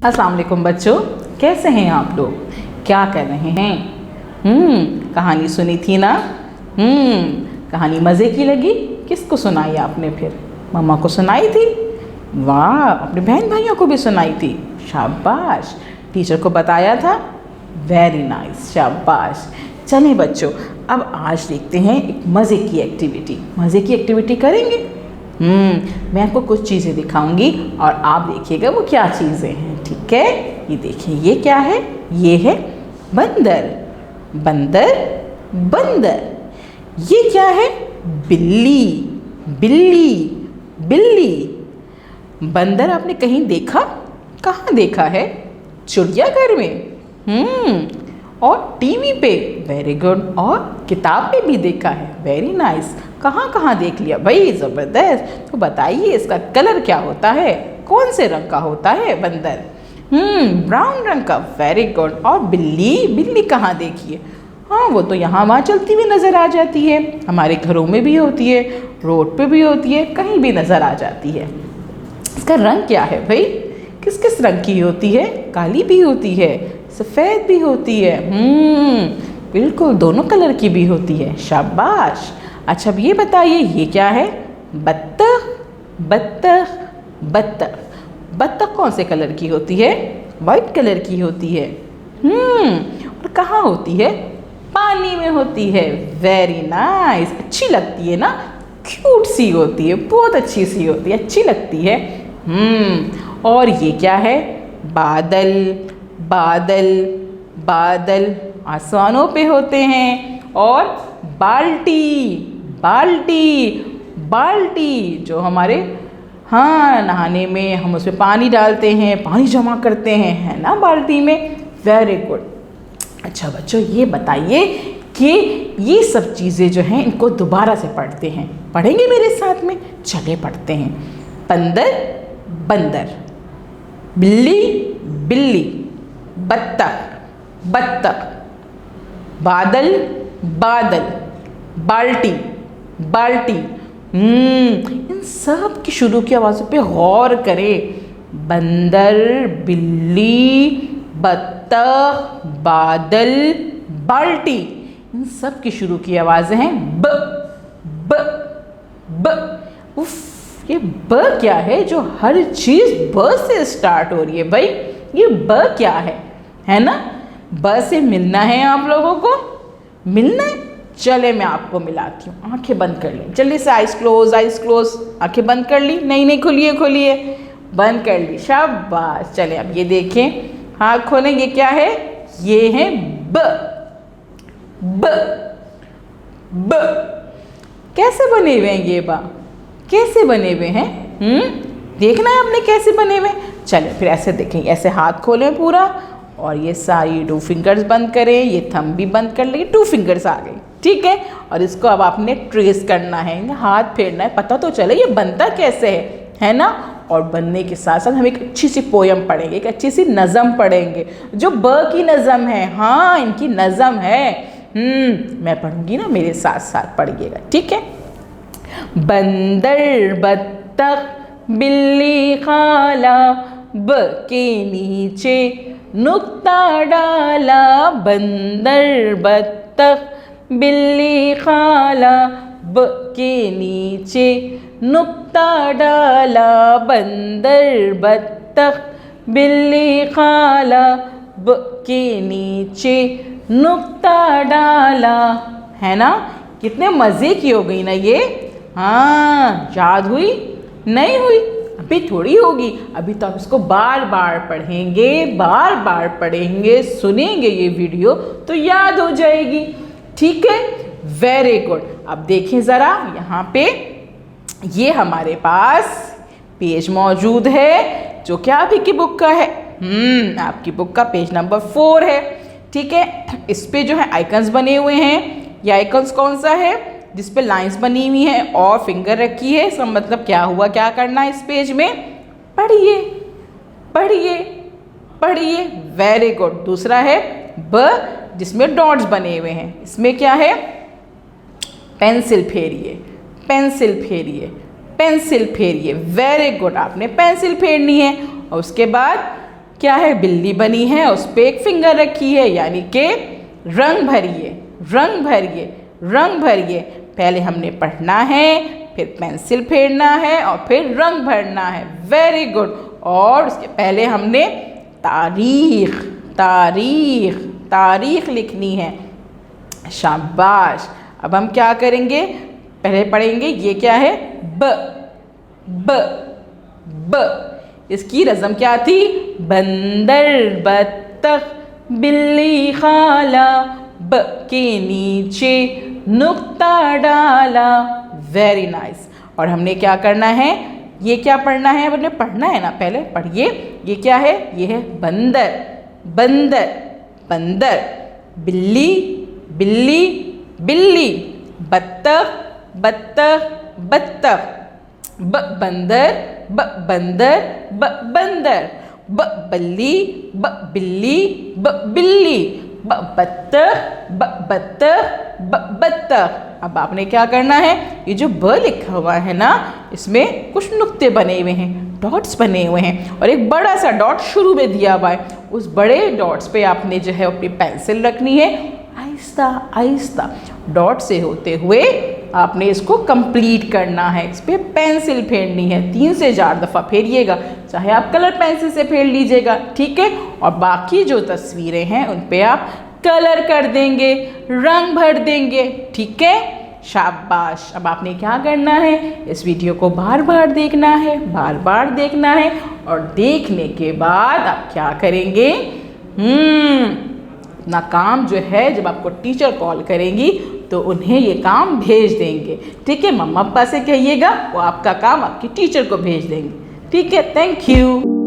अस्सलाम वालेकुम बच्चों, कैसे हैं आप लोग? क्या कर रहे हैं? कहानी सुनी थी ना? कहानी मज़े की लगी? किसको सुनाई आपने फिर? मम्मा को सुनाई थी? वाह, अपने बहन भाइयों को भी सुनाई थी? शाबाश। टीचर को बताया था? वेरी नाइस, शाबाश। चलें बच्चों, अब आज देखते हैं एक मज़े की एक्टिविटी। मज़े की एक्टिविटी करेंगे? मैं आपको कुछ चीज़ें दिखाऊंगी और आप देखिएगा वो क्या चीज़ें हैं, ठीक है? ये देखिए, ये क्या है? ये है बंदर। बंदर बंदर। ये क्या है? बिल्ली बिल्ली बिल्ली। बंदर आपने कहीं देखा? कहाँ देखा है? चिड़ियाघर में। और टीवी पे? Very good. और किताब में भी देखा है? Very nice. कहाँ कहाँ देख लिया भाई? ज़बरदस्त। तो बताइए इसका कलर क्या होता है? कौन से रंग का होता है बंदर? ब्राउन रंग का। Very good. और बिल्ली? बिल्ली कहाँ देखी है? हाँ, वो तो यहाँ वहाँ चलती हुई नज़र आ जाती है। हमारे घरों में भी होती है, रोड पे भी होती है, कहीं भी नज़र आ जाती है। इसका रंग क्या है भाई? किस किस रंग की होती है? काली भी होती है, सफ़ेद भी होती है। बिल्कुल, दोनों कलर की भी होती है। शाबाश। अच्छा, अब ये बताइए, ये क्या है? बत्तख बत्तख बत्तख। बत्तख कौन से कलर की होती है? वाइट कलर की होती है। और कहाँ होती है? पानी में होती है। Very nice. अच्छी लगती है ना? क्यूट सी होती है, बहुत अच्छी सी होती है, अच्छी लगती है। और ये क्या है? बादल बादल बादल आसमानों पे होते हैं। और बाल्टी बाल्टी बाल्टी, जो हमारे नहाने में हम उसमें पानी डालते हैं, पानी जमा करते हैं, है ना, बाल्टी में। Very good. अच्छा बच्चों, ये बताइए कि ये सब चीज़ें जो हैं इनको दोबारा से पढ़ते हैं। पढ़ेंगे मेरे साथ में? चले पढ़ते हैं। बंदर बंदर, बिल्ली बिल्ली, बत्तख बत्तख, बादल बादल, बाल्टी बाल्टी। इन सब की शुरू की आवाज़ों पे गौर करें। बंदर, बिल्ली, बत्तख, बादल, बाल्टी। इन सब की शुरू की आवाज़ें हैं ब ब ब। उफ, ये ब क्या है जो हर चीज़ ब से स्टार्ट हो रही है भाई? ये ब क्या है ना? ब से मिलना है आप लोगों को? मिलना है? चले मैं आपको मिलाती हूँ। आंखें बंद कर लें जल्दी से। Eyes close, eyes close. आंखें बंद कर ली? नहीं, खोलिए खोलिए। बंद कर ली, शाबाश। चले अब ये देखें, हाथ खोलें। ये क्या है? ये है ब ब ब। कैसे बने हुए हैं ये बा? कैसे बने हुए हैं? देखना है आपने कैसे बने हुए। चले फिर ऐसे देखें, ऐसे हाथ खोलें पूरा, और ये सारी 2 फिंगर्स बंद करें। ये थंब भी बंद कर लेंगे, 2 फिंगर्स आ गई, ठीक है। और इसको अब आपने ट्रेस करना है, हाथ फेरना है, पता तो चले ये बनता कैसे है ना? और बनने के साथ साथ हम एक अच्छी सी पोयम पढ़ेंगे, एक अच्छी सी नज़म पढ़ेंगे, जो ब की नज़म है। हाँ, इनकी नज़म है। मैं पढ़ूंगी ना, मेरे साथ साथ पढ़िएगा, ठीक है? बंदर बत्तख बिल्ली खाला, ब के नीचे नुक्ता डाला। बंदर बत्तख बिल्ली खाला, ब के नीचे नुक्ता डाला। बंदर बत्तख बिल्ली खाला, ब के नीचे नुक्ता डाला। है ना? कितने मज़े की हो गई ना ये? हाँ, याद हुई? नहीं हुई? अभी थोड़ी होगी, अभी तो आप इसको बार बार पढ़ेंगे, बार बार पढ़ेंगे, सुनेंगे ये वीडियो तो याद हो जाएगी, ठीक है? Very good. अब देखें ज़रा, यहाँ पे ये हमारे पास पेज मौजूद है जो कि आप ही की बुक का है। आपकी बुक का पेज नंबर 4 है, ठीक है। इस पे जो है आइकन्स बने हुए हैं। ये आइकन्स कौन सा है? जिस पे लाइंस बनी हुई हैं और फिंगर रखी है। इसका मतलब क्या हुआ? क्या करना है इस पेज में? पढ़िए पढ़िए पढ़िए। Very good. दूसरा है ब, जिसमें डॉट्स बने हुए हैं। इसमें क्या है? पेंसिल फेरिए, पेंसिल फेरिए, पेंसिल फेरिए। वेरी गुड, आपने पेंसिल फेरनी है। और उसके बाद क्या है, बिल्ली बनी है, उस पर एक फिंगर रखी है, यानी कि रंग भरिए, रंग भरिए, रंग भरिए। पहले हमने पढ़ना है, फिर पेंसिल फेरना है और फिर रंग भरना है। Very good. और उसके पहले हमने तारीख, तारीख, तारीख लिखनी है। शाबाश। अब हम क्या करेंगे, पहले पढ़ेंगे ये क्या है, ब, ब, ब। इसकी रज़म क्या थी, बंदर, बत्तख, बिल्ली, खाला, ब के नीचे नुक्ता डाला। Very nice. और हमने क्या करना है, ये क्या पढ़ना है, हमने पढ़ना है ना, पहले पढ़िए। ये क्या है, ये है बंदर, बंदर, बंदर। बिल्ली, बिल्ली, बिल्ली। बत्तख, बत्तख, बत्तख। ब बंदर, ब बंदर, ब बंदर। ब बल्ली, ब बिल्ली, ब बिल्ली। ब बत्तख, ब बत्तख, ब बत्तख। अब आपने क्या करना है, ये जो ब लिखा हुआ है ना, इसमें कुछ नुक्ते बने हुए हैं, डॉट्स बने हुए हैं, और एक बड़ा सा डॉट शुरू में दिया हुआ है। उस बड़े डॉट्स पे आपने जो है अपनी पेंसिल रखनी है, आहिस्ता आहिस्ता डॉट से होते हुए आपने इसको कंप्लीट करना है। इस पर पेंसिल फेरनी है, 3 से 4 दफ़ा फेरिएगा, चाहे आप कलर पेंसिल से फेर लीजिएगा, ठीक है। और बाकी जो तस्वीरें हैं उन पे आप कलर कर देंगे, रंग भर देंगे, ठीक है। शाबाश। अब आपने क्या करना है, इस वीडियो को बार बार देखना है, बार बार देखना है, और देखने के बाद आप क्या करेंगे, अपना काम जो है, जब आपको टीचर कॉल करेंगी तो उन्हें ये काम भेज देंगे, ठीक है। मम्मा पापा से कहिएगा, वो आपका काम आपकी टीचर को भेज देंगे, ठीक है। Thank you.